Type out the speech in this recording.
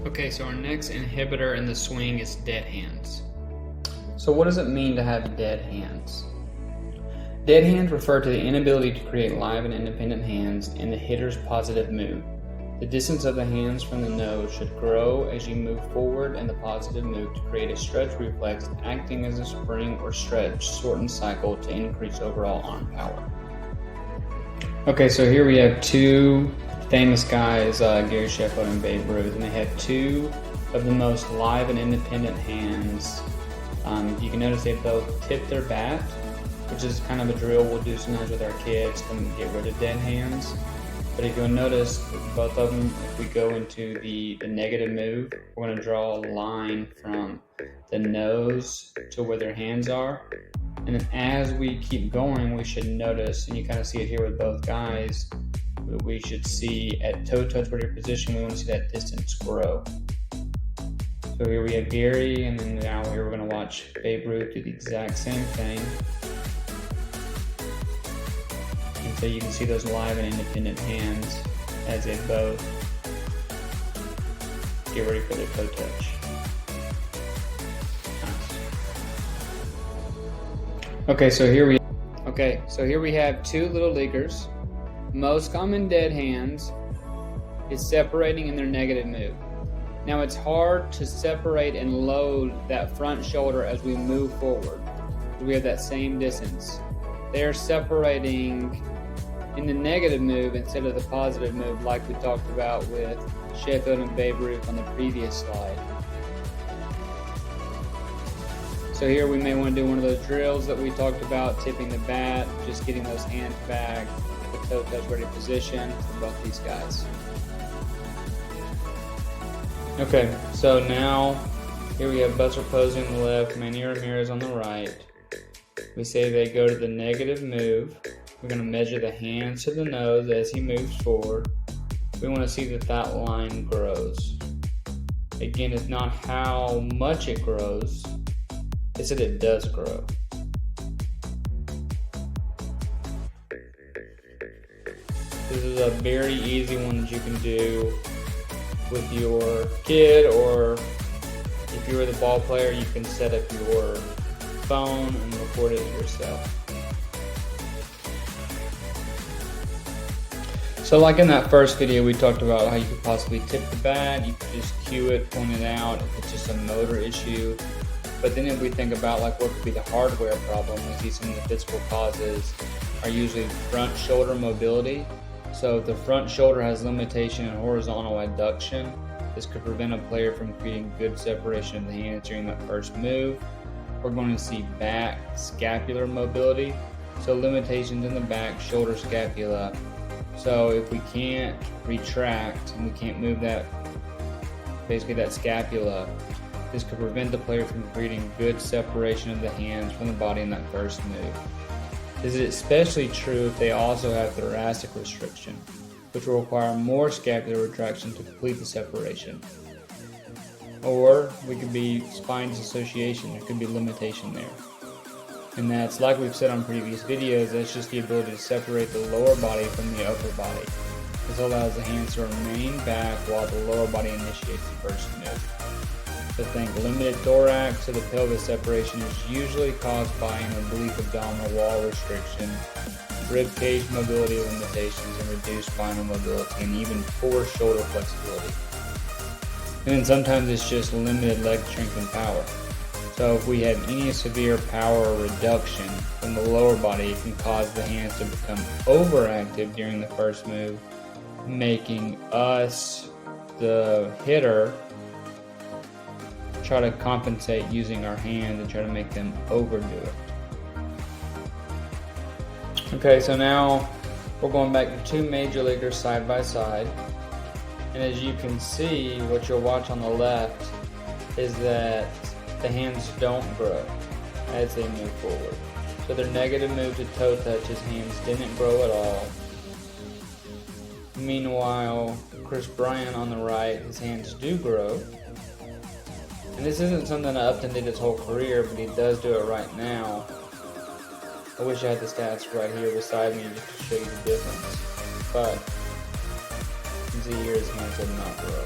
Okay, so our next inhibitor in the swing is dead hands. So what does it mean to have dead hands? Dead hands refer to the inability to create live and independent hands in the hitter's positive move. The distance of the hands from the nose should grow as you move forward in the positive move to create a stretch reflex, acting as a spring or stretch shortened cycle to increase overall arm power. Okay, so here we have two famous guys, Gary Sheffield and Babe Ruth, and they have two of the most live and independent hands. You can notice they both tip their bat, which is kind of a drill we'll do sometimes with our kids to get rid of dead hands. But if you'll notice, both of them, if we go into the negative move, we're going to draw a line from the nose to where their hands are. And then as we keep going, we should notice, and you kind of see it here with both guys, we should see at toe-touch ready position, we want to see that distance grow. So here we have Gary, and then now here we're going to watch Babe Ruth do the exact same thing. And so you can see those live and independent hands as they both get ready for their toe touch. Okay, so here we have two little leaguers. Most common dead hands is separating in their negative move. Now it's hard to separate and load that front shoulder as we move forward. We have that same distance. They're separating in the negative move instead of the positive move, like we talked about with Sheffield and Babe Ruth on the previous slide. So here we may want to do one of those drills that we talked about, tipping the bat, just getting those hands back, the toe touch ready position for both these guys. Okay, so now here we have Buster Posey on the left, Manny Ramirez on the right. We say they go to the negative move. We're going to measure the hands to the nose as he moves forward. We want to see that that line grows. Again, it's not how much it grows, it's that it does grow. This is a very easy one that you can do with your kid, or if you're the ball player, you can set up your phone and record it yourself. So like in that first video, we talked about how you could possibly tip the bat, you could just cue it, point it out if it's just a motor issue. But then if we think about like what could be the hardware problem, we see some of the physical causes are usually front shoulder mobility. So if the front shoulder has limitation in horizontal adduction, this could prevent a player from creating good separation of the hands during that first move. We're going to see back scapular mobility, so limitations in the back shoulder scapula. So if we can't retract and we can't move that, basically that scapula, this could prevent the player from creating good separation of the hands from the body in that first move. This is especially true if they also have thoracic restriction, which will require more scapular retraction to complete the separation. Or we could be spine dissociation, there could be limitation there. And that's, like we've said on previous videos, that's just the ability to separate the lower body from the upper body. This allows the hands to remain back while the lower body initiates the first move. So think limited thorax to the pelvis separation is usually caused by an oblique abdominal wall restriction, rib cage mobility limitations, and reduced spinal mobility, and even poor shoulder flexibility. And then sometimes it's just limited leg strength and power. So if we have any severe power reduction from the lower body, it can cause the hands to become overactive during the first move, making us, the hitter, try to compensate using our hands and try to make them overdo it. Okay, so now we're going back to two major leaguers side by side. And as you can see, what you'll watch on the left is that the hands don't grow as they move forward. So their negative move to toe touch, his hands didn't grow at all. Meanwhile, Kris Bryant on the right, his hands do grow. And this isn't something that Upton did his whole career, but he does do it right now. I wish I had the stats right here beside me just to show you the difference. But you can see here his hands did not grow.